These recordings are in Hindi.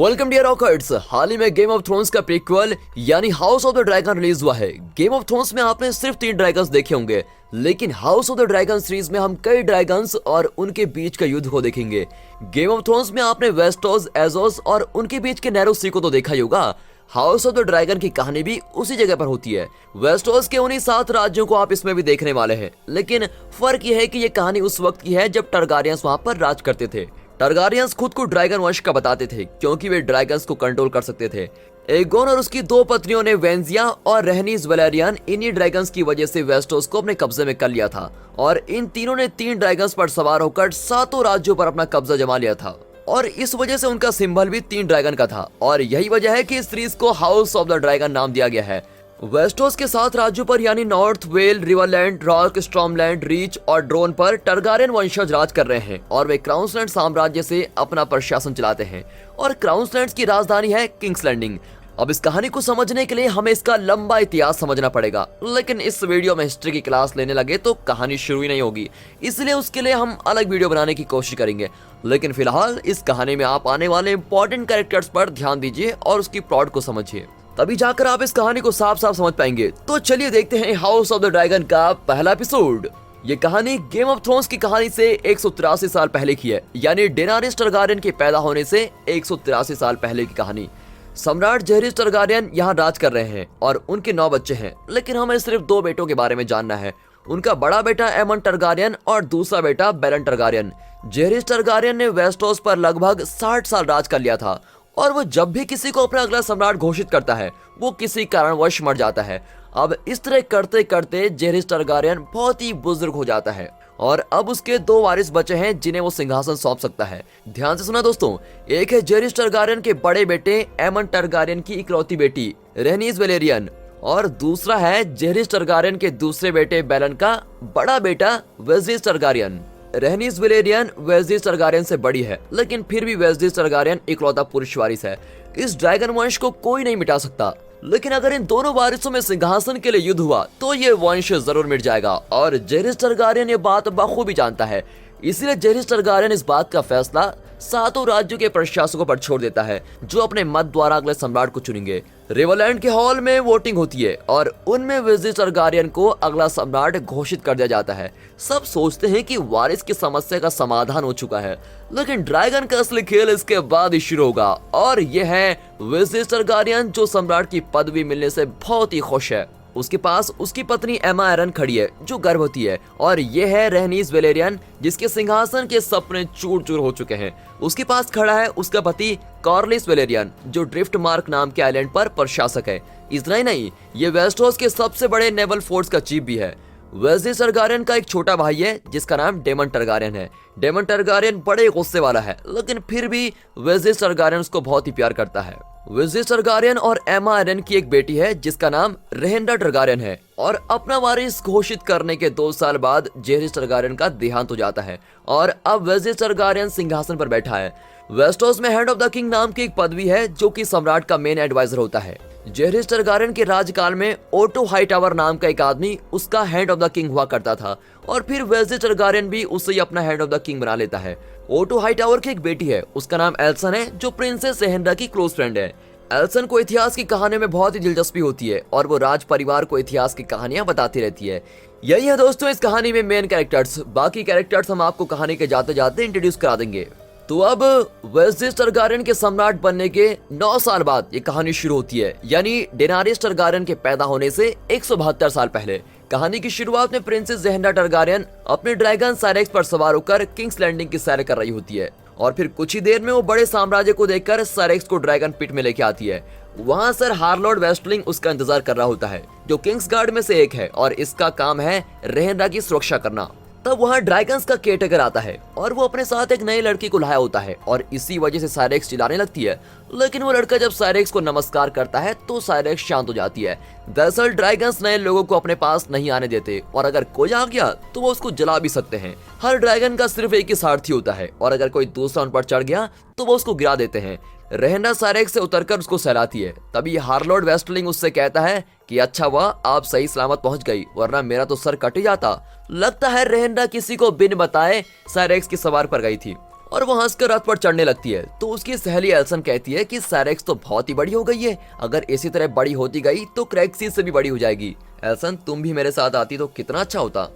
Welcome dear रॉकर्ट्स। हाल ही में गेम ऑफ थ्रोन्स का प्रीक्वल यानी house of the dragon release हुआ है। गेम ऑफ थ्रोन्स में आपने सिर्फ 3 ड्रैगन्स देखे होंगे, लेकिन house of the dragon series में हम कई ड्रैगन्स और उनके बीच का युद्ध को देखेंगे। गेम ऑफ थ्रोन्स में आपने वेस्टोस, एजोस और उनके बीच के नैरो सी को तो देखा ही होगा। हाउस ऑफ द ड्रैगन की कहानी भी उसी जगह पर होती है। वेस्टोस के उन्हीं 7 राज्यों को आप इसमें भी देखने वाले हैं, लेकिन फर्क यह है कि ये कहानी उस वक्त की है जब टारगारियंस वहां पर राज करते थे। टारगारियंस खुद को ड्रैगन वंश का बताते थे क्योंकि वे ड्रैगन्स को कंट्रोल कर सकते थे। एगोन और उसकी 2 पत्नियों ने वेंजिया और रहनीस वैलेरियन इन्हीं ड्रैगन्स की वजह से वेस्टोस को अपने कब्जे में कर लिया था और इन तीनों ने 3 ड्रैगन्स पर सवार होकर 7 राज्यों पर अपना कब्जा जमा लिया था और इस वजह से उनका सिंबल भी 3 ड्रैगन का था और यही वजह है कि इस सीरीज को हाउस ऑफ द ड्रैगन नाम दिया गया है। वेस्टोस के 7 राज्यों पर यानी नॉर्थ, वेल, रिवरलैंड, रॉक, स्टॉर्मलैंड, रीच और ड्रोन पर टारगारियन वंशज राज कर रहे हैं और वे क्राउन्सलैंड साम्राज्य से अपना प्रशासन चलाते हैं और क्राउन्सलैंड की राजधानी है किंग्स लैंडिंग। अब इस कहानी को समझने के लिए हमें इसका लंबा इतिहास समझना पड़ेगा, लेकिन इस वीडियो में हिस्ट्री की क्लास लेने लगे तो कहानी शुरू ही नहीं होगी, इसलिए उसके लिए हम अलग वीडियो बनाने की कोशिश करेंगे। लेकिन फिलहाल इस कहानी में आप आने वाले इंपॉर्टेंट कैरेक्टर्स पर ध्यान दीजिए और उसकी प्लॉट को समझिए, तभी जाकर आप इस कहानी को साफ साफ समझ पाएंगे। तो चलिए देखते हैं हाउस ऑफ द ड्रैगन का पहला एपिसोड। ये कहानी गेम ऑफ थ्रोन्स की कहानी से 183 साल पहले की है, यानी डेनारिस टारगारियन के पैदा होने से 183 साल पहले की कहानी। सम्राट जेहरिस टारगारियन यहाँ राज कर रहे हैं और उनके 9 बच्चे हैं, लेकिन हमें सिर्फ 2 बेटों के बारे में जानना है। उनका बड़ा बेटा एमन टारगारियन और दूसरा बेटा बेरन टारगारियन। जेहरिस टारगारियन ने वेस्टोस पर लगभग 60 साल राज कर लिया था और वो जब भी किसी को अपना अगला सम्राट घोषित करता है वो किसी कारणवश मर जाता है। अब इस तरह करते करते जेहरिस टारगारियन बहुत ही बुजुर्ग हो जाता है और अब उसके 2 वारिस बचे हैं जिन्हें वो सिंहासन सौंप सकता है। ध्यान से सुना दोस्तों, एक है जेहरिस टारगारियन के बड़े बेटे एमन टारगारियन की इकलौती बेटी रहनीस वैलेरियन और दूसरा है जेहरिस टारगारियन के दूसरे बेटे बेलन का बड़ा बेटा वेजिस टारगारियन। रहनीस वैलेरियन वेजिस टारगारियन से बड़ी है, लेकिन फिर भी वेजिस टारगारियन इकलौता पुरुष वारिस है। इस ड्रैगन वंश को कोई नहीं मिटा सकता, लेकिन अगर इन दोनों वारिसों में सिंहासन के लिए युद्ध हुआ तो ये वंश जरूर मिट जाएगा और जेहरिस टारगारियन ये बात बखूबी जानता है। इसीलिए जेहरिस टारगारियन इस बात का फैसला 7 राज्यों के प्रशासकों पर छोड़ देता है जो अपने मत द्वारा अगले सम्राट को चुनेंगे। रिवरलैंड के हॉल में वोटिंग होती है और उनमें वेजिस टारगारियन को अगला सम्राट घोषित कर दिया जाता है। सब सोचते हैं कि वारिस की समस्या का समाधान हो चुका है, लेकिन ड्रैगन का असली खेल इसके बाद ही शुरू होगा और यह है वेजिस टारगारियन जो सम्राट की पदवी मिलने से बहुत ही खुश है। उसके पास उसकी पत्नी एमा एरन खड़ी है जो गर्भवती है और यह है रहनीस वैलेरियन जिसके सिंहासन के सपने चूर चूर हो चुके हैं। उसके पास खड़ा है उसका पति कॉर्लिस वैलेरियन जो ड्रिफ्ट मार्क नाम के आइलैंड पर प्रशासक है। इतना ही नहीं, ये वेस्टोस के सबसे बड़े नेवल फोर्स का चीफ भी है। वेजिस टारगारियन का एक छोटा भाई है जिसका नाम डेमन टारगारियन है। डेमन टारगारियन बड़े गुस्से वाला है, लेकिन फिर भी वेजिस टारगारियन उसको बहुत ही प्यार करता है। वेजिस टारगारियन और एमा एरन की एक बेटी है जिसका नाम रहेंडा टारगारियन है और अपना वारिस घोषित करने के 2 साल बाद जेहरिस टारगारियन का देहांत हो जाता है और अब वेजिस टारगारियन सिंहासन पर बैठा है। वेस्टोस में हैंड ऑफ द किंग नाम की एक पदवी है जो कि सम्राट का मेन एडवाइजर होता है। जेहरिस टारगारियन के राजकाल में ओटो हाईटावर नाम का एक आदमी उसका हैंड ऑफ द किंग हुआ करता था और फिर वेजिस टारगारियन भी उसे अपना हैंड ऑफ द किंग बना लेता है। ओटो हाईटावर की एक बेटी है, उसका नाम एल्सन है जो प्रिंसेस रहेंडा की क्लोज फ्रेंड है। एल्सन को इतिहास की कहानी में बहुत ही दिलचस्पी होती है और वो राज परिवार को इतिहास की कहानियां बताती रहती है। यही है दोस्तों इस कहानी में मेन कैरेक्टर्स। बाकी कैरेक्टर्स हम आपको कहानी के जाते जाते इंट्रोड्यूस करा देंगे। तो अब वेजिस टारगारियन के सम्राट बनने के 9 साल बाद ये कहानी शुरू होती है, यानी डेनारिस टारगारियन के पैदा होने से 172 साल पहले। कहानी की शुरुआत में प्रिंसेस रहेंडा टारगारियन अपने ड्रैगन साइरेक्स पर सवार होकर किंग्स लैंडिंग की सैर कर रही होती है और फिर कुछ ही देर में वो बड़े साम्राज्य को देखकर साइरेक्स को ड्रैगन पिट में लेके आती है। वहाँ सर हार्लॉर्ड वेस्टलिंग उसका इंतजार कर रहा होता है जो किंग्स गार्ड में से एक है और इसका काम है रहेंडा की सुरक्षा करना। तब वहाँ ड्रैगन्स का केयरटेकर आता है और वो अपने साथ एक नई लड़की को लाया होता है और इसी वजह से साइरेक्स चिल्लाने लगती है, लेकिन वो लड़का जब साइरेक्स को नमस्कार करता है तो साइरेक्स शांत हो जाती है। दरअसल ड्रैगन्स नए लोगों को अपने पास नहीं आने देते और अगर कोई आ गया तो वो उसको जला भी सकते हैं। हर ड्रैगन का सिर्फ एक ही सारथी होता है और अगर कोई दूसरा उन पर चढ़ गया तो वो उसको गिरा देते हैं। रहेंडा साइरेक्स से उतरकर उसको सहलाती है। तभी हार्लॉर्ड वेस्टलिंग उससे कहता है कि अच्छा हुआ आप सही सलामत पहुंच गई, वरना मेरा तो सर कट ही जाता। लगता है रहेंडा किसी को बिन बताए साइरेक्स की सवार पर गई थी और वो हंसकर रथ पर चढ़ने लगती है। तो उसकी सहेली एल्सन कहती है कि सैरेक्स तो बहुत ही बड़ी हो गई है, अगर इसी तरह बड़ी होती गई तो क्रैक्सीज से भी बड़ी हो जाएगी। एल्सन, तुम भी मेरे साथ आती तो कितना अच्छा होता।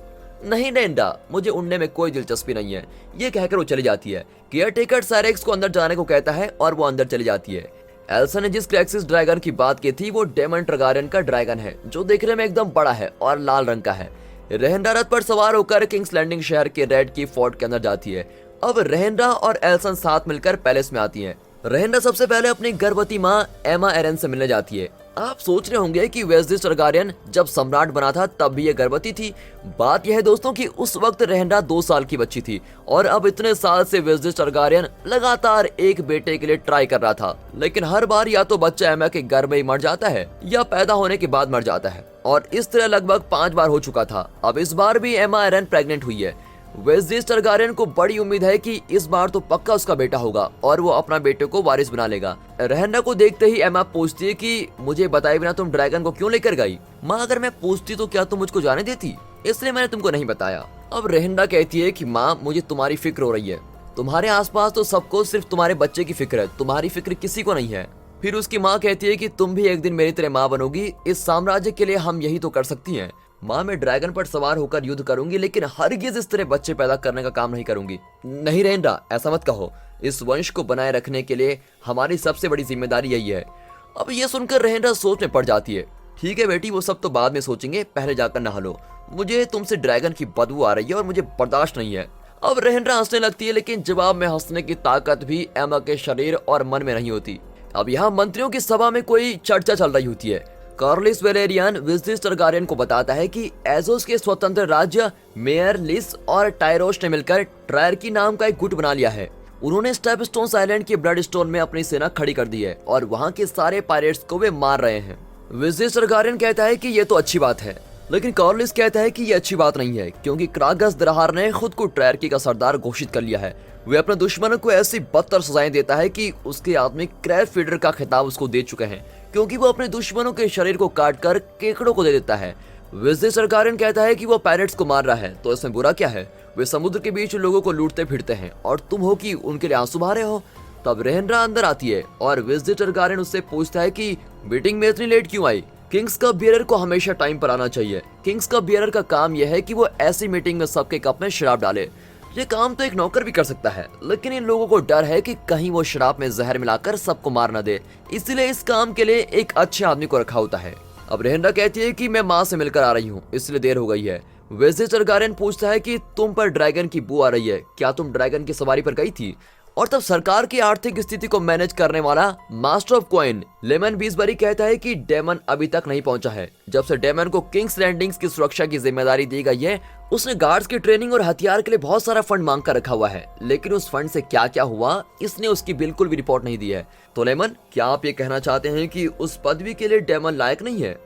नहीं रेंडा, मुझे उड़ने में कोई दिलचस्पी नहीं है, ये कहकर वो चली जाती है। केयरटेकर सैरेक्स को अंदर जाने को कहता है और वो अंदर चली जाती है। एल्सन ने जिस क्रैक्सिस ड्रैगन की बात की थी वो डेमन ट्रगारियन का ड्रैगन है, जो देखने में एकदम बड़ा है और लाल रंग का है। रेहेंडा रथ पर सवार होकर किंग्स लैंडिंग शहर के रेड की फोर्ट के अंदर जाती है। अब रेहेंडा और एल्सन साथ मिलकर पैलेस में आती हैं। रेहेंडा सबसे पहले अपनी गर्भवती माँ एमा एरन से मिलने जाती है। आप सोच रहे होंगे कि वेस्लिस टारगारियन जब सम्राट बना था तब भी ये गर्भवती थी। बात यह है दोस्तों कि उस वक्त रेहेंडा 2 साल की बच्ची थी और अब इतने साल से वेस्लिस टारगारियन लगातार एक बेटे के लिए ट्राई कर रहा था, लेकिन हर बार या तो बच्चा एमा के गर्भ में ही मर जाता है या पैदा होने के बाद मर जाता है, और इस तरह लगभग 5 बार हो चुका था। अब इस बार भी एमा एरन प्रेग्नेंट हुई है। वेस्लिस टारगारियन को बड़ी उम्मीद है कि इस बार तो पक्का उसका बेटा होगा और वो अपना बेटे को वारिस बना लेगा। रेहेंडा को देखते ही एमा पूछती है कि मुझे बताए बिना तुम ड्रैगन को क्यों लेकर गई? माँ, अगर मैं पूछती तो क्या तुम मुझको जाने देती, इसलिए मैंने तुमको नहीं बताया। अब रेहेंडा कहती है कि माँ, मुझे तुम्हारी फिक्र हो रही है। तुम्हारे आसपास तो सबको सिर्फ तुम्हारे बच्चे की फिक्र है, तुम्हारी फिक्र किसी को नहीं है। फिर उसकी माँ कहती है कि तुम भी एक दिन मेरी तरह माँ बनोगी, इस साम्राज्य के लिए हम यही तो कर सकती हैं। माँ, मैं ड्रैगन पर सवार होकर युद्ध करूंगी, लेकिन हरगिज इस तरह बच्चे पैदा करने का काम नहीं करूंगी। नहीं रेहेंडा, ऐसा मत कहो, इस वंश को बनाए रखने के लिए हमारी सबसे बड़ी जिम्मेदारी यही है। अब ये सुनकर रेहेंडा सोच में पड़ जाती है। ठीक है बेटी, वो सब तो बाद में सोचेंगे, पहले जाकर नहा लो, मुझे तुमसे ड्रैगन की बदबू आ रही है और मुझे बर्दाश्त नहीं है। अब रेहेंडा हंसने लगती है, लेकिन जवाब में हंसने की ताकत भी एमा के शरीर और मन में नहीं होती। अब यहाँ मंत्रियों की सभा में कोई चर्चा चल रही होती है। कार्लिस वेलेरियन वेस्लिस टारगारियन को बताता है कि एजोस के स्वतंत्र राज्य मेयर लिस और टायरोस ने मिलकर ट्रायर्की नाम का एक गुट बना लिया है। उन्होंने स्टेपस्टोन आइलैंड के ब्लड स्टोन में अपनी सेना खड़ी कर दी है और वहाँ के सारे पायरेट्स को वे मार रहे हैं। वेस्लिस टारगारियन कहता है कि ये तो अच्छी बात है, लेकिन कार्लिस कहता है कि ये अच्छी बात नहीं है, क्योंकि क्रागस दरहार ने खुद को ट्रायर्की का सरदार घोषित कर लिया है। वे अपने दुश्मनों को ऐसी बदतर सजाएं देता है कि उसके आदमी क्रैब फीडर का खिताब उसको दे चुके हैं, क्योंकि वो अपने दुश्मनों के शरीर को काट कर केकड़ों को दे देता है। वेस्लिस टारगारियन कहता है कि वो पायरेट्स को मार रहा है, तो इसमें बुरा क्या है? वे समुद्र के बीच लोगों को लूटते फिरते हैं और तुम हो कि उनके लिए आंसू बहा रहे हो। तब रेहेंडा अंदर आती है और वेस्लिस टारगारियन उससे पूछता है कि मीटिंग में इतनी लेट क्यों आई? किंग्स कप बियरर को हमेशा टाइम पर आना चाहिए। किंग्स कप बियरर का काम यह है कि वो ऐसी मीटिंग में सबके कप में शराब डाले। ये काम तो एक नौकर भी कर सकता है, लेकिन इन लोगों को डर है कि कहीं वो शराब में जहर मिलाकर सबको मार न दे, इसलिए इस काम के लिए एक अच्छे आदमी को रखा होता है। अब रेहेंडा कहती है कि मैं माँ से मिलकर आ रही हूँ, इसलिए देर हो गई है। वेस्लिस टारगारियन पूछता है कि तुम पर ड्रैगन की बू आ रही है, क्या तुम ड्रैगन की सवारी पर गई थी? और तब सरकार की आर्थिक स्थिति को मैनेज करने वाला मास्टर ऑफ कॉइन लेमन बीसबरी कहता है कि डेमन अभी तक नहीं पहुंचा है। जब से डेमन को किंग्स लैंडिंग्स की सुरक्षा की जिम्मेदारी दी गई है, उसने गार्ड्स की ट्रेनिंग और हथियार के लिए बहुत सारा फंड मांग कर रखा हुआ है, लेकिन उस फंड से क्या क्या हुआ इसने उसकी बिल्कुल भी रिपोर्ट नहीं दी है। तो लेमन, क्या आप ये कहना चाहते हैं कि उस पदवी के लिए डेमन लायक नहीं है?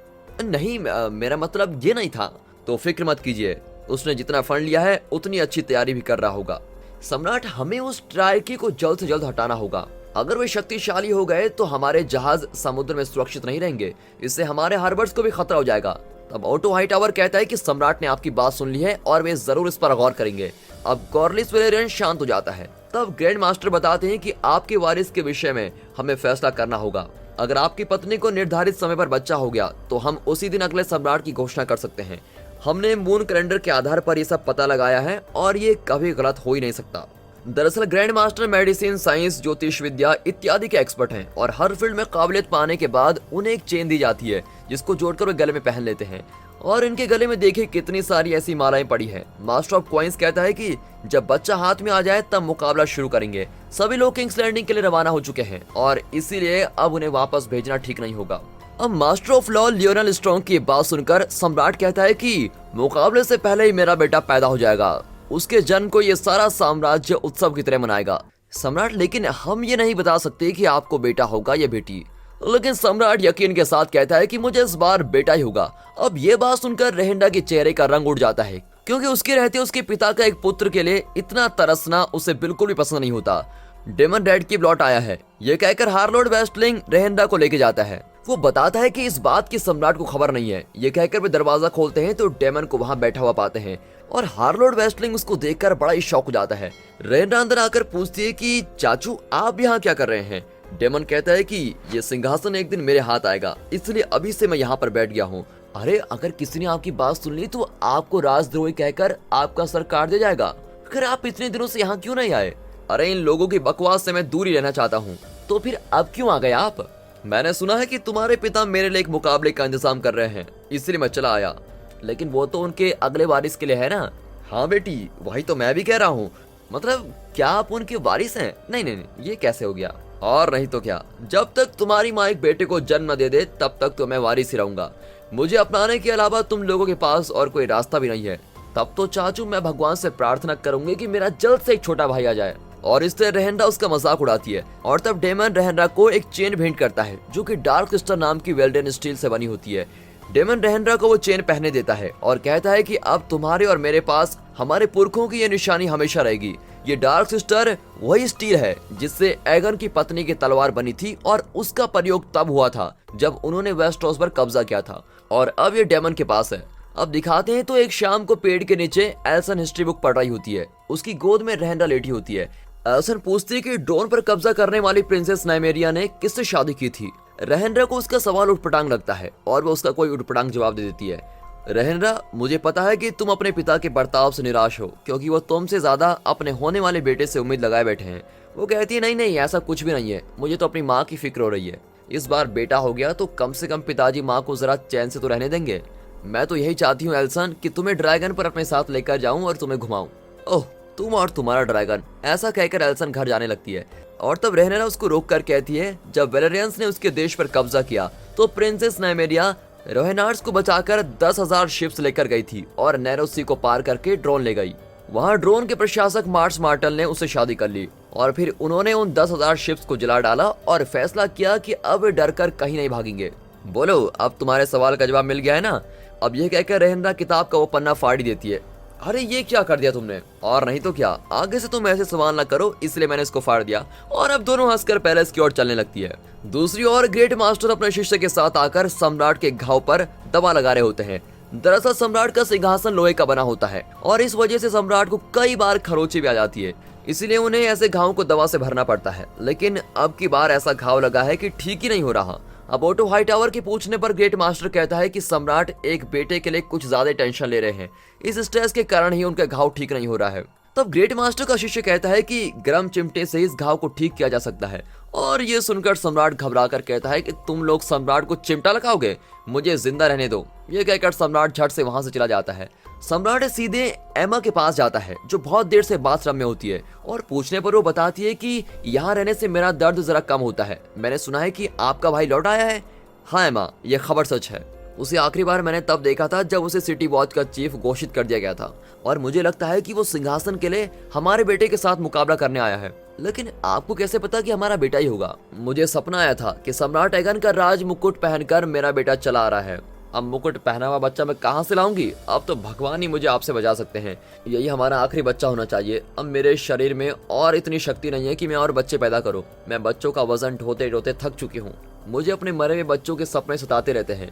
नहीं, मेरा मतलब ये नहीं था। तो फिक्र मत कीजिए, उसने जितना फंड लिया है उतनी अच्छी तैयारी भी कर रहा होगा। सम्राट, हमें उस ट्रायर्की को जल्द से जल्द हटाना होगा। अगर वे शक्तिशाली हो गए तो हमारे जहाज समुद्र में सुरक्षित नहीं रहेंगे, इससे हमारे हार्बर्स को भी खतरा हो जाएगा। तब ऑटो हाईटावर कहता है कि सम्राट ने आपकी बात सुन ली है और वे जरूर इस पर गौर करेंगे। अब कार्लिस वेलेरियन शांत हो जाता है। तब ग्रैंड मास्टर बताते हैं कि आपके वारिस के विषय में हमें फैसला करना होगा। अगर आपकी पत्नी को निर्धारित समय पर बच्चा हो गया तो हम उसी दिन अगले सम्राट की घोषणा कर सकते हैं। हमने मून कैलेंडर के आधार पर ये सब पता लगाया है और ये कभी गलत हो ही नहीं सकता। दरअसल ग्रैंड मास्टर मेडिसिन, साइंस, ज्योतिष विद्या इत्यादि के एक्सपर्ट हैं और हर फील्ड में काबिलियत पाने के बाद उन्हें एक चेन दी जाती है जिसको जोड़कर वे गले में पहन लेते हैं, और इनके गले में देखिए कितनी सारी ऐसी मालाएं पड़ी हैं। मास्टर ऑफ कॉइंस कहता है कि जब बच्चा हाथ में आ जाए तब मुकाबला शुरू करेंगे। सभी लोग किंग्स लैंडिंग के लिए रवाना हो चुके हैं और इसीलिए अब उन्हें वापस भेजना ठीक नहीं होगा। अब master of law Lionel strong की बात सुनकर सम्राट कहता है कि मुकाबले से पहले ही मेरा बेटा पैदा हो जाएगा, उसके जन्म को ये सारा साम्राज्य उत्सव की तरह मनाएगा। सम्राट, लेकिन हम ये नहीं बता सकते कि आपको बेटा होगा या बेटी। लेकिन सम्राट यकीन के साथ कहता है कि मुझे इस बार बेटा ही होगा। अब ये बात सुनकर रेहेंडा के चेहरे का रंग उड़ जाता है, क्योंकि उसके रहते उसके पिता का एक पुत्र के लिए इतना तरसना उसे बिल्कुल भी पसंद नहीं होता। डेमन रेड की लौट आया है, ये कहकर हार्लोड वेस्टलिंग रेहेंडा को लेके जाता है। वो बताता है कि इस बात की सम्राट को खबर नहीं है। ये कहकर वे दरवाजा खोलते हैं तो डेमन को वहाँ बैठा हुआ पाते हैं और हार्लॉर्ड वेस्टलिंग उसको देखकर बड़ा ही शॉक हो जाता है। रैहनरा अंदर आकर पूछती है कि चाचू आप यहाँ क्या कर रहे हैं। डेमन कहता है कि ये सिंहासन एक दिन मेरे हाथ आएगा, इसलिए अभी से मैं यहाँ पर बैठ गया हूँ। अरे अगर किसी ने आपकी बात सुन ली तो आपको राजद्रोही कहकर आपका सर काट दिया जाएगा। अगर आप इतने दिनों से यहाँ क्यों नहीं आए? अरे इन लोगों की बकवास से मैं दूर ही रहना चाहता हूँ। तो फिर अब क्यों आ गए आप? मैंने सुना है कि तुम्हारे पिता मेरे लिए एक मुकाबले का इंतजाम कर रहे हैं, इसलिए मैं चला आया। लेकिन वो तो उनके अगले वारिस के लिए है ना? हाँ बेटी, वही तो मैं भी कह रहा हूँ। मतलब क्या आप उनके वारिस हैं? नहीं नहीं नहीं, ये कैसे हो गया? और नहीं तो क्या, जब तक तुम्हारी माँ एक बेटे को जन्म न दे दे तब तक तो मैं वारिस ही रहूंगा। मुझे अपनाने के अलावा तुम लोगों के पास और कोई रास्ता भी नहीं है। तब तो चाचू मैं भगवान से प्रार्थना करूंगी कि मेरा जल्द से एक छोटा भाई आ जाए। और इससे रैहनरा उसका मजाक उड़ाती है और तब डेमन रैहनरा को एक चेन भेंट करता है जो कि डार्क क्रिस्टल नाम की वेल्डेन स्टील से बनी होती है। डेमन रैहनरा को वो चेन पहने देता है और कहता है कि अब तुम्हारे और मेरे पास हमारे पुरखों की ये निशानी हमेशा रहेगी। ये डार्क सिस्टर वही स्टील है जिससे एगन की पत्नी की तलवार बनी थी और उसका प्रयोग तब हुआ था जब उन्होंने वेस्टरोस पर कब्जा किया था और अब ये डेमन के पास है। अब दिखाते हैं तो एक शाम को पेड़ के नीचे एल्सन हिस्ट्री बुक पढ़ रही होती है। उसकी गोद में रैहनरा लेटी होती है। एल्सन पूछती है कि ड्रोन पर कब्जा करने वाली प्रिंसेस नाइमेरिया ने किससे शादी की थी। रैहनरा को उसका सवाल उटपटांग लगता है और वो उसका कोई उटपटांग जवाब दे देती है। रैहनरा, मुझे पता है कि तुम अपने पिता के बर्ताव से निराश हो क्योंकि वो तुमसे ज्यादा अपने होने वाले बेटे से उम्मीद लगाए बैठे हैं। वो कहती है नहीं नहीं, ऐसा कुछ भी नहीं है, मुझे तो अपनी माँ की फिक्र हो रही है। इस बार बेटा हो गया तो कम से कम पिताजी माँ को जरा चैन से तो रहने देंगे। मैं तो यही चाहती हूँ एल्सन कि तुम्हें ड्रैगन पर अपने साथ लेकर जाऊं और तुम्हें घुमाऊं। ओह, तुम और तुम्हारा ड्रैगन। ऐसा कहकर एल्सन घर जाने लगती है और तब रैहनरा उसको रोक कर कहती है जब वेलेरियंस ने उसके देश पर कब्जा किया तो प्रिंसेस नाइमेरिया रोहेनार्ड्स को बचाकर 10,000 शिप्स लेकर गई थी और नैरो सी को पार करके ड्रोन ले गई। वहां ड्रोन के प्रशासक मार्स मार्टल ने उससे शादी कर ली और फिर उन्होंने उन 10,000 शिप्स को जला डाला और फैसला किया कि अब डर कर कहीं नहीं भागेंगे। बोलो, अब तुम्हारे सवाल का जवाब मिल गया है ना? अब यह कहकर रैहनरा किताब का वो पन्ना फाड़ देती है। अरे ये क्या कर दिया तुमने? और नहीं तो क्या, आगे से तुम ऐसे सवाल ना करो इसलिए मैंने इसको फाड़ दिया। और अब दोनों हंसकर पैलेस की ओर चलने लगती है। दूसरी ओर ग्रेट मास्टर अपने शिष्य के साथ आकर सम्राट के घाव पर दवा लगा रहे होते हैं। दरअसल सम्राट का सिंहासन लोहे का बना होता है और इस वजह से सम्राट को कई बार खरोंची भी आ जाती है, इसलिए उन्हें ऐसे घाव को दवा से भरना पड़ता है। लेकिन अब की बार ऐसा घाव लगा है कि ठीक ही नहीं हो रहा। अब ओटो हाईटावर के पूछने पर ग्रेट मास्टर कहता है कि सम्राट एक बेटे के लिए कुछ ज्यादा टेंशन ले रहे हैं, इस स्ट्रेस के कारण ही उनका घाव ठीक नहीं हो रहा है। तब ग्रेट मास्टर का शिष्य कहता है कि गर्म चिमटे से इस घाव को ठीक किया जा सकता है और ये सुनकर सम्राट घबराकर कहता है कि तुम लोग सम्राट को चिमटा लगाओगे, मुझे जिंदा रहने दो। ये कहकर सम्राट झट से वहां से चला जाता है। सम्राट सीधे एमा के पास जाता है जो बहुत देर से बाथरूम में होती है और पूछने पर वो बताती है कि यहाँ रहने से मेरा दर्द जरा कम होता है। मैंने सुना है कि आपका भाई लौट आया है। हाँ एमा, ये खबर सच है। उसे आखिरी बार मैंने तब देखा था जब उसे सिटी वॉच का चीफ घोषित कर दिया गया था और मुझे लगता है कि वो सिंहासन के लिए हमारे बेटे के साथ मुकाबला करने आया है। लेकिन आपको कैसे पता कि हमारा बेटा ही होगा? मुझे सपना आया था कि सम्राट एगन का राज मुकुट पहनकर मेरा बेटा चला आ रहा है। अब मुकुट पहना हुआ बच्चा मैं कहाँ से लाऊंगी? अब तो भगवान ही मुझे आपसे बचा सकते हैं। यही हमारा आखिरी बच्चा होना चाहिए। अब मेरे शरीर में और इतनी शक्ति नहीं है कि मैं और बच्चे पैदा करूं। मैं बच्चों का वजन ढोते ढोते थक चुकी हूँ। मुझे अपने मरे हुए बच्चों के सपने सताते रहते हैं।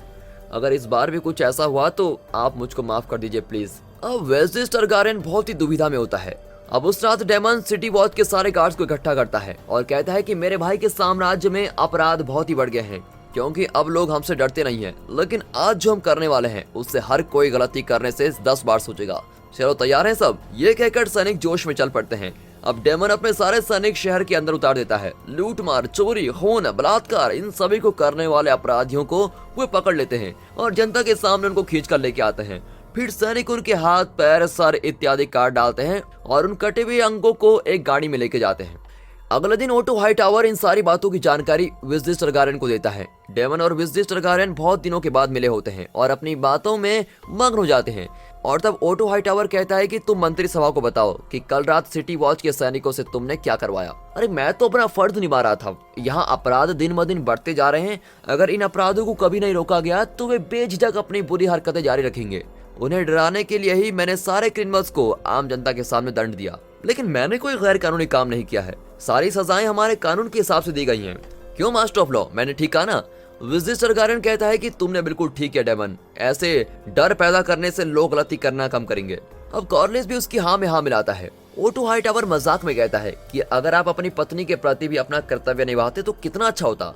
अगर इस बार भी कुछ ऐसा हुआ तो आप मुझको माफ कर दीजिए प्लीज। अब वेल्सिस टारगारियन बहुत ही दुविधा में होता है। अब उस रात डेमन सिटी वॉच के सारे गार्ड्स को इकट्ठा करता है और कहता है कि मेरे भाई के साम्राज्य में अपराध बहुत ही बढ़ गए हैं क्योंकि अब लोग हमसे डरते नहीं हैं। लेकिन आज जो हम करने वाले हैं उससे हर कोई गलती करने से 10 बार सोचेगा। चलो तैयार हैं सब? ये कहकर सैनिक जोश में चल पड़ते हैं। अब डेमन अपने सारे सैनिक शहर के अंदर उतार देता है। लूट मार, चोरी, खून, बलात्कार, इन सभी को करने वाले अपराधियों को वे पकड़ लेते हैं और जनता के सामने उनको खींच कर लेके आते हैं। फिर सैनिक उनके हाथ, पैर, सर इत्यादि काट डालते हैं और उन कटे हुए अंगों को एक गाड़ी में लेके जाते हैं। अगले दिन ओटो हाईटावर इन सारी बातों की जानकारी विज़लिस टारगारियन को देता है। डेमन और विज़लिस टारगारियन बहुत दिनों के बाद मिले होते हैं और अपनी बातों में मग्न हो जाते हैं। और तब ओटो हाईटावर कहता है कि तुम मंत्री सभा को बताओ कि कल रात सिटी वॉच के सैनिकों से तुमने क्या करवाया। अरे मैं तो अपना फर्ज निभा रहा था। यहाँ अपराध दिन ब दिन बढ़ते जा रहे हैं। अगर इन अपराधों को कभी नहीं रोका गया तो वे बेझिझक अपनी बुरी हरकतें जारी रखेंगे। उन्हें डराने के लिए ही मैंने सारे क्रिमिनल्स को आम जनता के सामने दंड दिया। लेकिन मैंने कोई गैर कानूनी काम नहीं किया है। सारी सजाएं हमारे कानून के हिसाब से दी गई हैं। क्यों मास्टर ऑफ लॉ, मैंने ठीक कहा ना? विजिट सरगारन कहता है कि तुमने बिल्कुल ठीक है डेमन, ऐसे डर पैदा करने से लोग गलती करना कम करेंगे। अब कॉर्लिस भी उसकी हाँ में हाँ मिलाता है। ओटो हाईटावर मजाक में कहता है कि अगर आप अपनी पत्नी के प्रति भी अपना कर्तव्य निभाते तो कितना अच्छा होता।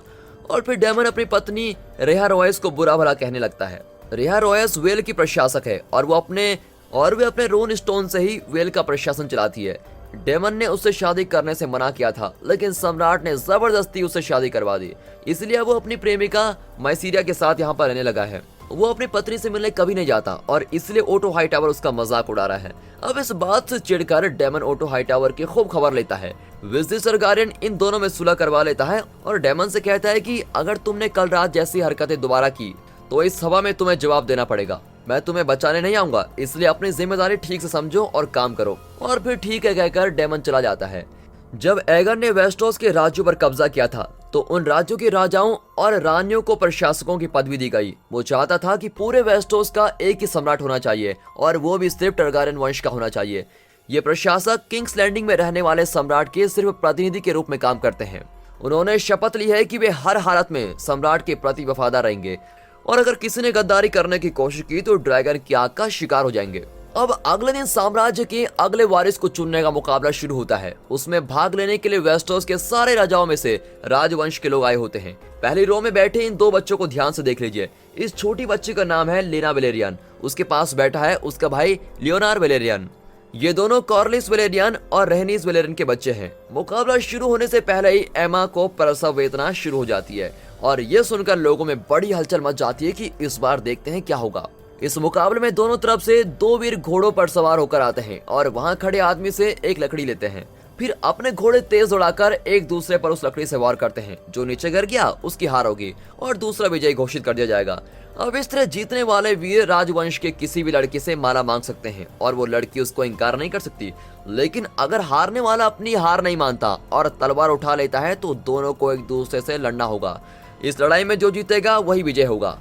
और फिर डेमन अपनी पत्नी रेहा रॉयस को बुरा भला कहने लगता है। रेहा रॉयस वेल की प्रशासक है और वे अपने रोन स्टोन से ही वेल का प्रशासन चलाती है। डेमन ने उससे शादी करने से मना किया था, लेकिन सम्राट ने जबरदस्ती उससे शादी करवा दी, इसलिए वो अपनी प्रेमिका माइसीरिया के साथ यहाँ पर रहने लगा है। वो अपनी पत्नी से मिलने कभी नहीं जाता और इसलिए ओटो हाईटावर उसका मजाक उड़ा रहा है। अब इस बात से चिढ़कर डेमन ओटो हाईटावर की खूब खबर लेता है। विजिट सरगारियन इन दोनों में सुलह करवा लेता है और डेमन से कहता है कि अगर तुमने कल रात जैसी हरकतें दोबारा की तो इस सभा में तुम्हें जवाब देना पड़ेगा। मैं तुम्हें बचाने नहीं आऊंगा, इसलिए अपनी जिम्मेदारी ठीक से समझो और काम करो। और फिर ठीक है कहकर डेमन चला जाता है। जब एगर ने वेस्टोस के राज्यों पर कब्जा किया था तो उन राज्यों के राजाओं और रानियों को प्रशासकों की पदवी दी गई। वो चाहता था कि पूरे वेस्टोस का एक ही सम्राट होना चाहिए और वो भी सिर्फ टरगारियन वंश का होना चाहिए। ये प्रशासक किंग्स लैंडिंग में रहने वाले सम्राट के सिर्फ प्रतिनिधि के रूप में काम करते हैं। उन्होंने शपथ ली है कि वे हर हालत में सम्राट के प्रति वफादार रहेंगे और अगर किसी ने गद्दारी करने की कोशिश की तो ड्रैगन की आग का शिकार हो जाएंगे। अब अगले दिन साम्राज्य के अगले वारिस को चुनने का मुकाबला शुरू होता है। उसमें भाग लेने के लिए वेस्टोस के सारे राजाओं में से राजवंश के लोग आए होते हैं। पहली रो में बैठे इन दो बच्चों को ध्यान से देख लीजिए। इस छोटी बच्ची का नाम है लेना वेलेरियन, उसके पास बैठा है उसका भाई लियोनार वेलेरियन। ये दोनों कॉर्लिस वेलेरियन और रहनीस वेलेरियन के बच्चे हैं। मुकाबला शुरू होने से पहले ही एमा को प्रसव वेदना शुरू हो जाती है और ये सुनकर लोगों में बड़ी हलचल मच जाती है कि इस बार देखते हैं क्या होगा। इस मुकाबले में दोनों तरफ से दो वीर घोड़ों पर सवार होकर आते हैं और वहां खड़े आदमी से एक लकड़ी लेते हैं। फिर अपने घोड़े तेज उड़ाकर एक दूसरे पर उस लकड़ी से वार करते हैं। जो नीचे गिर गया उसकी हार होगी और दूसरा विजयी घोषित कर दिया जाएगा। अब इस तरह जीतने वाले वीर राजवंश के किसी भी लड़की से माला मांग सकते हैं और वो लड़की उसको इनकार नहीं कर सकती। लेकिन अगर हारने वाला अपनी हार नहीं मानता और तलवार उठा लेता है तो दोनों को एक दूसरे से लड़ना होगा। इस लड़ाई में जो जीतेगा वही विजय होगा।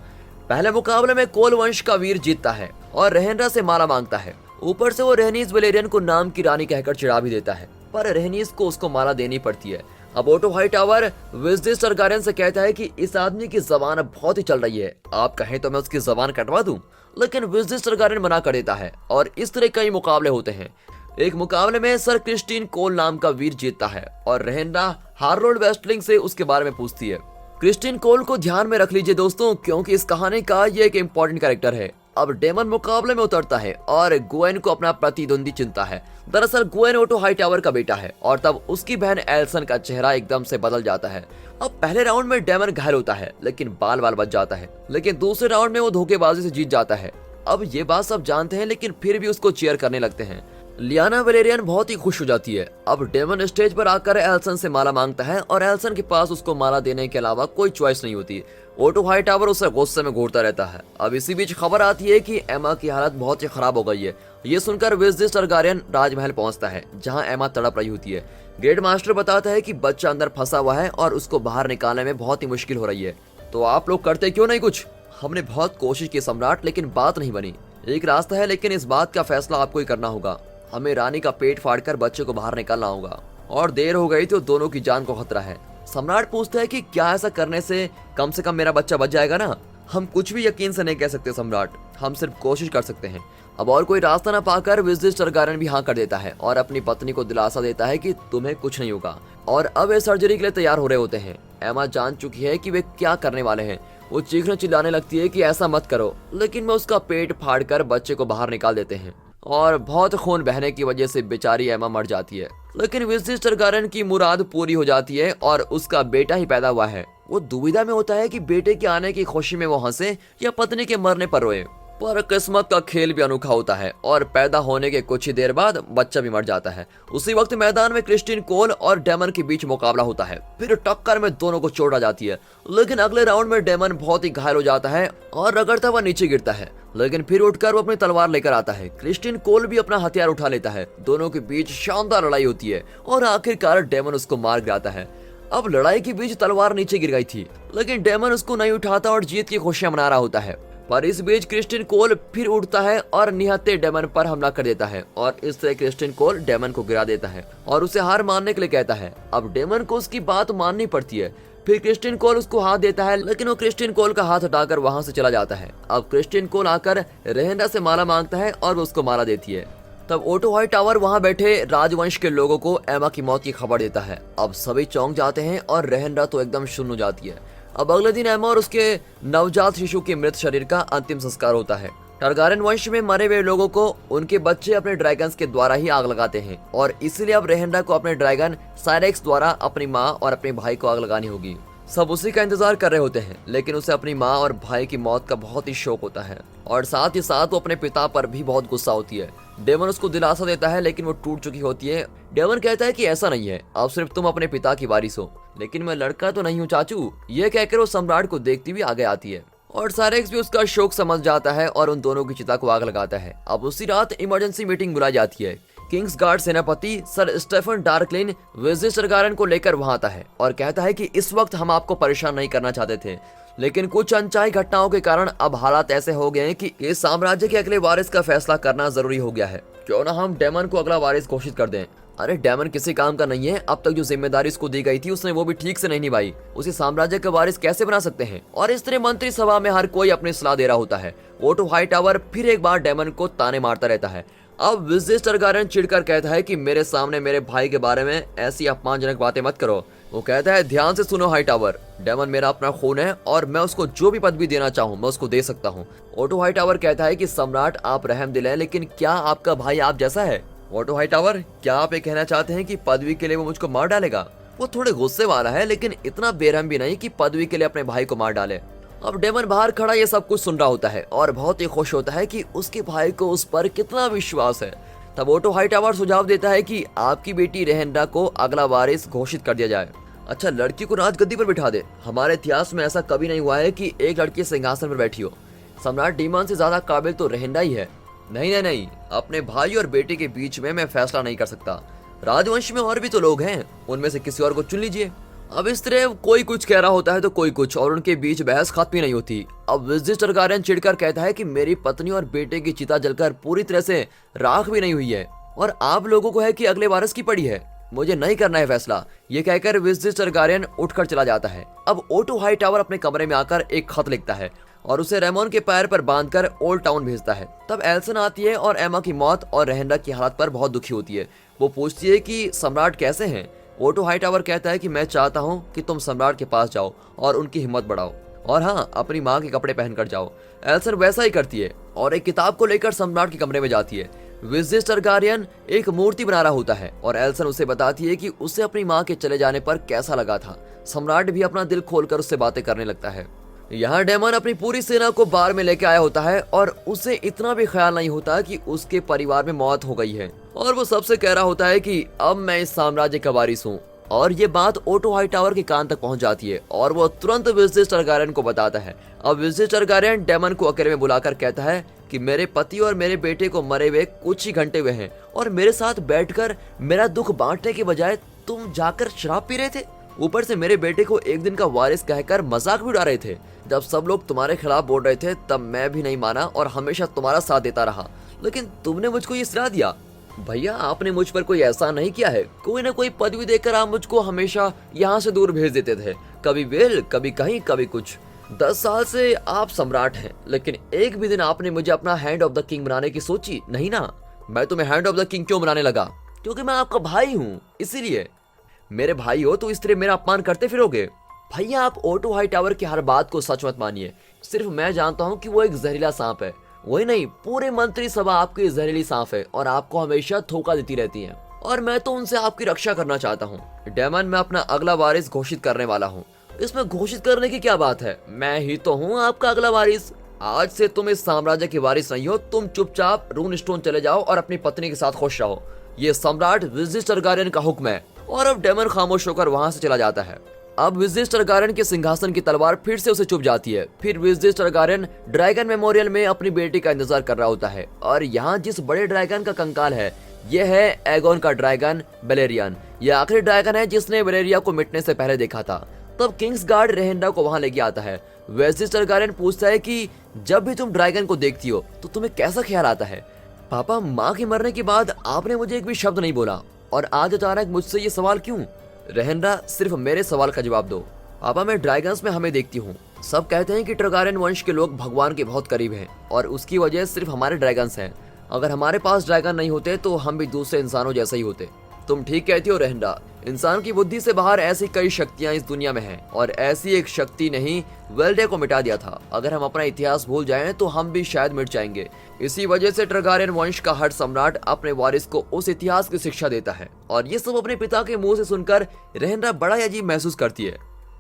पहले मुकाबले में कोल वंश का वीर जीतता है और रहनरा से माला मांगता है। ऊपर से वो रहनीस वेलेरियन को नाम की रानी कहकर चिढ़ा भी देता है, पर रहनीस को उसको माला देनी पड़ती है। अब ओटो हाईटावर विजिट सरगारियन से कहता है कि इस आदमी की जबान अब बहुत ही चल रही है, आप कहें तो मैं उसकी जबान कटवा दूं। लेकिन विजिट सरगारियन मना कर देता है और इस तरह कई मुकाबले होते हैं। एक मुकाबले में सर क्रिस्टीन कोल नाम का वीर जीतता है और रहनरा हार्लोड वेस्टलिंग से उसके बारे में पूछती है। क्रिस्टीन कोल को ध्यान में रख लीजिए दोस्तों, क्योंकि इस कहानी का ये एक इम्पोर्टेंट कैरेक्टर है। अब डेमन मुकाबले में उतरता है और गुएन को अपना प्रतिद्वंदी चुनता है। दरअसल गुएन ओटो हाईटावर का बेटा है और तब उसकी बहन एल्सन का चेहरा एकदम से बदल जाता है। अब पहले राउंड में डेमन घायल होता है लेकिन बाल बच जाता है, लेकिन दूसरे राउंड में वो धोखेबाजी से जीत जाता है। अब ये बात सब जानते हैं लेकिन फिर भी उसको चीयर करने लगते हैं। लियाना वेलेरियन बहुत ही खुश हो जाती है। अब डेमन स्टेज पर आकर एल्सन से माला मांगता है और एल्सन के पास उसको माला देने के अलावा कोई चॉइस नहीं होती। ओटो हाईटावर उसे गुस्से में घूरता रहता है। अब इसी बीच खबर आती है कि एमा की हालत बहुत ही खराब हो गई है। ये सुनकर विजिट सरगारियन राजमहल पहुंचता है जहां एमा तड़प रही होती है। ग्रेट मास्टर बताता है कि बच्चा अंदर फंसा हुआ है और उसको बाहर निकालने में बहुत ही मुश्किल हो रही है। तो आप लोग करते क्यों नहीं कुछ? हमने बहुत कोशिश की सम्राट, लेकिन बात नहीं बनी। एक रास्ता है लेकिन इस बात का फैसला आपको ही करना होगा। हमें रानी का पेट फाड़कर बच्चे को बाहर निकालना होगा और देर हो गई तो दोनों की जान को खतरा है। सम्राट पूछता है कि क्या ऐसा करने से कम मेरा बच्चा बच जाएगा ना? हम कुछ भी यकीन से नहीं कह सकते सम्राट, हम सिर्फ कोशिश कर सकते हैं। अब और कोई रास्ता न पाकर विजिट सरगारियन भी हाँ कर देता है और अपनी पत्नी को दिलासा देता है कि तुम्हें कुछ नहीं होगा। और अब वे सर्जरी के लिए तैयार हो रहे होते हैं। एमा जान चुकी है कि वे क्या करने वाले हैं। वो चीखने चिल्लाने लगती है कि ऐसा मत करो, लेकिन वे उसका पेट फाड़कर बच्चे को बाहर निकाल देते हैं और बहुत खून बहने की वजह से बेचारी एमा मर जाती है। लेकिन विजिट सरगारियन की मुराद पूरी हो जाती है और उसका बेटा ही पैदा हुआ है। वो दुविधा में होता है कि बेटे के आने की खुशी में वो हंसे या पत्नी के मरने पर रोए। पर किस्मत का खेल भी अनोखा होता है और पैदा होने के कुछ ही देर बाद बच्चा भी मर जाता है। उसी वक्त मैदान में क्रिस्टीन कोल और डेमन के बीच मुकाबला होता है। फिर टक्कर में दोनों को चोट आ जाती है, लेकिन अगले राउंड में डेमन बहुत ही घायल हो जाता है और रगड़ता हुआ नीचे गिरता है, लेकिन फिर उठकर वो अपनी तलवार लेकर आता है। क्रिस्टीन कोल भी अपना हथियार उठा लेता है। दोनों के बीच शानदार लड़ाई होती है और आखिरकार डेमन उसको मार गिराता है। अब लड़ाई के बीच तलवार नीचे गिर गई थी, लेकिन डेमन उसको नहीं उठाता और जीत की खुशियां मना रहा होता है। पर इस बीच क्रिस्टीन कोल फिर उठता है और निहत्थे डेमन पर हमला कर देता है और इस तरह क्रिस्टीन कोल डेमन को गिरा देता है और उसे हार मानने के लिए कहता है। अब डेमन को उसकी बात माननी पड़ती है। फिर क्रिस्टियन कोल उसको हाथ देता है, लेकिन वो क्रिस्टियन कोल का हाथ हटाकर वहां से चला जाता है। अब क्रिस्टियन कोल आकर रेहेंडा से माला मांगता है और वो उसको माला देती है। तब ओटो हाईटावर वहां बैठे राजवंश के लोगों को एमा की मौत की खबर देता है। अब सभी चौंक जाते हैं और रेहेंडा तो एकदम शून्य हो जाती है। अब अगले दिन एमा और उसके नवजात शिशु के मृत शरीर का अंतिम संस्कार होता है। टारगारियन वंश में मरे हुए लोगों को उनके बच्चे अपने ड्रैगन्स के द्वारा ही आग लगाते हैं और इसीलिए अब रेहेंडा को अपने ड्रैगन साइरेक्स द्वारा अपनी माँ और अपने भाई को आग लगानी होगी। सब उसी का इंतजार कर रहे होते हैं, लेकिन उसे अपनी माँ और भाई की मौत का बहुत ही शौक होता है और साथ ही साथ वो अपने पिता पर भी बहुत गुस्सा होती है। डेमन उसको दिलासा देता है, लेकिन वो टूट चुकी होती है। डेमन कहता है कि ऐसा नहीं है, अब सिर्फ तुम अपने पिता की वारिस हो। लेकिन मैं लड़का तो नहीं हूँ चाचू, ये कहकर वो सम्राट को देखती हुई आगे आती है और साइरेक्स भी उसका शौक समझ जाता है और उन दोनों की चिता को आग लगाता है। अब उसी रात इमरजेंसी मीटिंग बुलाई जाती है। किंग्स गार्ड सेनापति सर स्टेफन डार्कलिन विजिट टारगारियन को लेकर वहां आता है और कहता है कि इस वक्त हम आपको परेशान नहीं करना चाहते थे, लेकिन कुछ अनचाही घटनाओं के कारण अब हालात ऐसे हो गए हैं कि इस साम्राज्य के अगले वारिस का फैसला करना जरूरी हो गया है। क्यों ना हम डेमन को अगला वारिस घोषित कर दें। अरे डेमन किसी काम का नहीं है, अब तक जो जिम्मेदारी उसको दी गई थी उसने वो भी ठीक से नहीं निभाई। उसे साम्राज्य का वारिस कैसे बना सकते हैं? और इस तरह मंत्री सभा में हर कोई अपनी सलाह दे रहा होता है। ओटो हाईटावर फिर एक बार डेमन को ताने मारता रहता है। अब विजिट टारगारियन चिढ़कर कहता है कि मेरे सामने मेरे भाई के बारे में ऐसी अपमानजनक बातें मत करो। वो कहता है ध्यान से सुनो हाईटावर, डेमन मेरा अपना खून है और मैं उसको जो भी पदवी देना चाहूँ मैं उसको दे सकता हूँ। ओटो हाईटावर कहता है कि सम्राट आप रहम दिल हैं, लेकिन क्या आपका भाई आप जैसा है? ओटो हाईटावर, क्या आप ये कहना चाहते हैं कि पदवी के लिए वो मुझको मार डालेगा? वो थोड़े गुस्से वाला है, लेकिन इतना बेरहम भी नहीं कि पदवी के लिए अपने भाई को मार डाले। अब डेमन बाहर खड़ा ये सब कुछ सुन रहा होता है और बहुत ही खुश होता है कि उसके भाई को उस पर कितना विश्वास है। तब ओटो हाईटावर सुझाव देता है कि आपकी बेटी रेहेंडा को अगला वारिस घोषित कर दिया जाए। अच्छा, लड़की को राजगद्दी पर बिठा दे। हमारे इतिहास में ऐसा कभी नहीं हुआ है कि एक लड़की सिंहासन पर बैठी हो। सम्राट डीमन से ज्यादा काबिल तो रेहेंडा ही है। नहीं नहीं नहीं, अपने भाई और बेटे के बीच में मैं फैसला नहीं कर सकता। राजवंश में और भी तो लोग हैं, उनमें से किसी और को चुन लीजिए। अब इस तरह कोई कुछ कह रहा होता है तो कोई कुछ, और उनके बीच बहस खत्म ही नहीं होती। अब विजिट टारगारियन चिढ़कर कहता है कि मेरी पत्नी और बेटे की चिता जलकर पूरी तरह से राख भी नहीं हुई है और आप लोगों को है कि अगले वारिस की पड़ी है। मुझे नहीं करना है फैसला। ये कहकर विजिट टारगारियन उठकर चला जाता है। अब ओटो हाईटावर अपने कमरे में आकर एक खत लिखता है और उसे रेमोन के पैर पर बांधकर ओल्ड टाउन भेजता है। तब एल्सन आती है और एमा की मौत और रेहेंडा की हालत पर बहुत दुखी होती है। वो पूछती है कि सम्राट कैसे हैं? ओटो हाईटावर कहता है कि मैं चाहता हूँ कि तुम सम्राट के पास जाओ और उनकी हिम्मत बढ़ाओ और हाँ, अपनी माँ के कपड़े पहनकर जाओ। एल्सन वैसा ही करती है और एक किताब को लेकर सम्राट के कमरे में जाती है। विजिट टारगारियन एक मूर्ति बना रहा होता है और एल्सन उसे बताती है कि उसे अपनी माँ के चले जाने पर कैसा लगा था। सम्राट भी अपना दिल खोलकर उससे बातें करने लगता है। यहाँ डेमन अपनी पूरी सेना को बार में लेके आया होता है और उसे इतना भी ख्याल नहीं होता कि उसके परिवार में मौत हो गई है और वो सबसे कह रहा होता है कि अब मैं इस साम्राज्य का वारिस हूँ। और ये बात ओटो हाईटावर के कान तक पहुंच जाती है और वो तुरंत विजिट टारगारियन को बताता है। अब विजिट टारगारियन डेमन को अकेले में बुलाकर कहता है कि मेरे पति और मेरे बेटे को मरे हुए कुछ ही घंटे हुए हैं और मेरे साथ बैठकर मेरा दुख बांटने के बजाय तुम जाकर शराब पी रहे थे। ऊपर से मेरे बेटे को एक दिन का वारिस कहकर मजाक भी उड़ा रहे थे। जब सब लोग तुम्हारे खिलाफ बोल रहे थे तब मैं भी नहीं माना और हमेशा तुम्हारा साथ देता रहा, लेकिन तुमने मुझको ये सलाह दिया। भैया, आपने मुझ पर कोई एहसान नहीं किया है। कोई ना कोई पदवी देकर आप मुझको हमेशा यहाँ से दूर भेज देते थे, कभी वेल कभी कहीं कभी कुछ। 10 साल से आप सम्राट हैं, लेकिन एक भी दिन आपने मुझे अपना हैंड ऑफ द किंग बनाने की सोची नहीं ना। मैं तुम्हें हैंड ऑफ द किंग क्यों बनाने लगा? क्योंकि मैं आपका भाई हूँ, इसीलिए। मेरे भाई हो तो इस तरह मेरा अपमान करते फिरोगे? भैया, आप ओटो हाईटावर की हर बात को सच मत मानिए। सिर्फ मैं जानता हूँ कि वो एक जहरीला सांप है। वही नहीं, पूरे मंत्री सभा आपकी जहरीली सांप है और आपको हमेशा धोखा देती रहती है और मैं तो उनसे आपकी रक्षा करना चाहता हूँ। डेमन, मैं अपना अगला वारिस घोषित करने वाला हूँ। इसमें घोषित करने की क्या बात है? मैं ही तो हूँ आपका अगला वारिस। आज से तुम इस साम्राज्य के वारिस नहीं हो। तुम चुपचाप रूनस्टोन चले जाओ और अपनी पत्नी के साथ खुश रहो। ये सम्राट विजिट टारगारियन का हुक्म है। और अब डेमन खामोश होकर वहां से चला जाता है। अब विजिट टारगारियन के सिंहासन की तलवार फिर से उसे चुभ जाती है। फिर विजिट टारगारियन ड्रैगन मेमोरियल में अपनी बेटी का इंतजार कर रहा होता है और यहाँ जिस बड़े ड्रैगन का कंकाल है यह है एगोन का ड्रैगन बेलेरियन। यह आखिरी ड्रैगन है जिसने वेलेरिया को मिटने से पहले देखा था। तब किंग्स गार्ड रेहेंडा को वहां लेके आता है। विजिट टारगारियन पूछता है कि जब भी तुम ड्रैगन को देखती हो तो तुम्हें कैसा ख्याल आता है? पापा, माँ के मरने के बाद आपने मुझे एक भी शब्द नहीं बोला और आज अचानक मुझसे ये सवाल क्यों? रेहेंडा, सिर्फ मेरे सवाल का जवाब दो। पापा मैं ड्रैगन्स में हमें देखती हूँ। सब कहते हैं कि टरगारियन वंश के लोग भगवान के बहुत करीब हैं और उसकी वजह सिर्फ हमारे ड्रैगन्स हैं। अगर हमारे पास ड्रैगन नहीं होते तो हम भी दूसरे इंसानों जैसे ही होते। तुम ठीक कहती हो रहंडा, इंसान की बुद्धि से बाहर ऐसी कई शक्तियां इस दुनिया में हैं और ऐसी एक शक्ति ने ही वेल्डे को मिटा दिया था। अगर हम अपना इतिहास भूल जाएं तो हम भी शायद मिट जाएंगे। इसी वजह से टरगारियन वंश का हर सम्राट अपने वारिस को उस इतिहास की शिक्षा देता है और ये सब अपने पिता के मुंह से सुनकर रहंडा बड़ा ही अजीब महसूस करती है।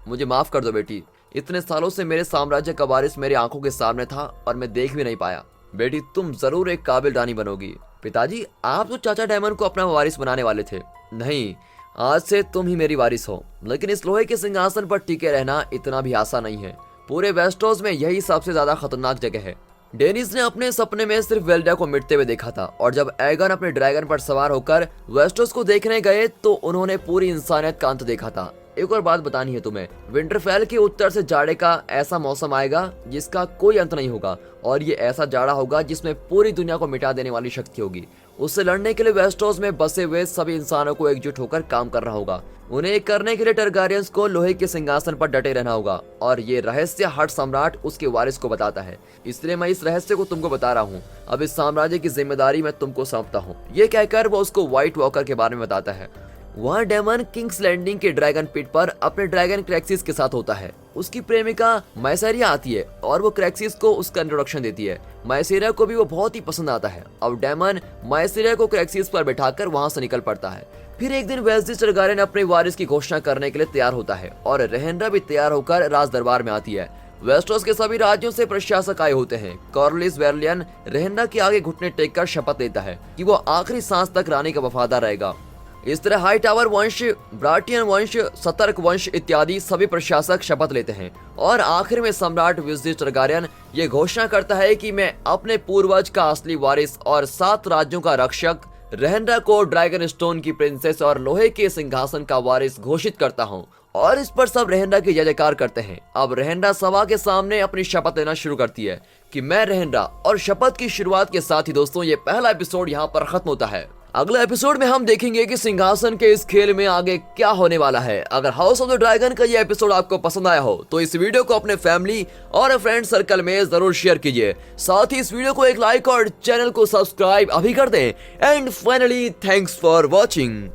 मुझे माफ कर दो बेटी, इतने सालों से मेरे साम्राज्य का वारिस मेरी आंखों के सामने था और मैं देख भी नहीं पाया। बेटी तुम जरूर एक काबिल रानी बनोगी। पिताजी आप तो चाचा डायमंड को अपना वारिस बनाने वाले थे। नहीं, आज से तुम ही मेरी वारिस हो, लेकिन इस लोहे के सिंहासन पर टिके रहना इतना भी आसान नहीं है। पूरे वेस्टरोस में यही सबसे ज्यादा खतरनाक जगह है। डेनिस ने अपने सपने में सिर्फ वेल्डा को मिटते हुए देखा था और जब एगन अपने ड्रैगन पर सवार होकर वेस्टरोस को देखने गए तो उन्होंने पूरी इंसानियत का अंत देखा था। एक और बात बतानी है तुम्हें, विंटरफेल के उत्तर से जाड़े का ऐसा मौसम आएगा जिसका कोई अंत नहीं होगा और ये ऐसा जाड़ा होगा जिसमें पूरी दुनिया को मिटा देने वाली शक्ति होगी। उससे लड़ने के लिए वेस्टरोस में बसे हुए सभी इंसानों को एकजुट होकर काम करना होगा। उन्हें करने के लिए टरगारियंस को लोहे के सिंहासन पर डटे रहना होगा और ये रहस्य हर सम्राट उसके वारिस को बताता है। इसलिए मैं इस रहस्य को तुमको बता रहा हूँ। अब इस साम्राज्य की जिम्मेदारी मैं तुमको सौंपता हूँ। ये कहकर वो उसको व्हाइट वॉकर के बारे में बताता है। वहाँ डेमन किंग्स लैंडिंग के ड्रैगन पिट पर अपने ड्रैगन क्रैक्सिस के साथ होता है। उसकी प्रेमिका मैसेरिया आती है और वो क्रैक्सिस को उसका इंट्रोडक्शन देती है। मैसेरिया को भी वो बहुत ही पसंद आता है। अब डेमन मैसेरिया को क्रैक्सिस पर बैठाकर वहाँ से निकल पड़ता है। फिर एक दिन वेल्जिस टरगारियन अपने वारिस की घोषणा करने के लिए तैयार होता है और रहंडा भी तैयार होकर राज दरबार में आती है। वेस्टरोस के सभी राज्यों से प्रशासक आए होते हैं। कॉर्लिस वेरलियन रहंडा के आगे घुटने टेककर शपथ लेता है कि वो आखिरी सांस तक रानी का वफादार रहेगा। इस तरह हाई टावर वंश, ब्राटियन वंश, सतर्क वंश इत्यादि सभी प्रशासक शपथ लेते हैं और आखिर में सम्राट विज़िज टरगारियन ये घोषणा करता है कि मैं अपने पूर्वज का असली वारिस और 7 राज्यों का रक्षक रहंडा को ड्रैगन स्टोन की प्रिंसेस और लोहे के सिंहासन का वारिस घोषित करता हूँ। और इस पर सब रहंडा की जय जयकार करते हैं। अब रहंडा सभा के सामने अपनी शपथ लेना शुरू करती है कि मैं रहंडा, और शपथ की शुरुआत के साथ ही दोस्तों ये पहला एपिसोड यहाँ पर खत्म होता है। अगले एपिसोड में हम देखेंगे कि सिंहासन के इस खेल में आगे क्या होने वाला है। अगर हाउस ऑफ द ड्रैगन का ये एपिसोड आपको पसंद आया हो तो इस वीडियो को अपने फैमिली और फ्रेंड सर्कल में जरूर शेयर कीजिए। साथ ही इस वीडियो को एक लाइक और चैनल को सब्सक्राइब अभी कर दें। And finally thanks for watching.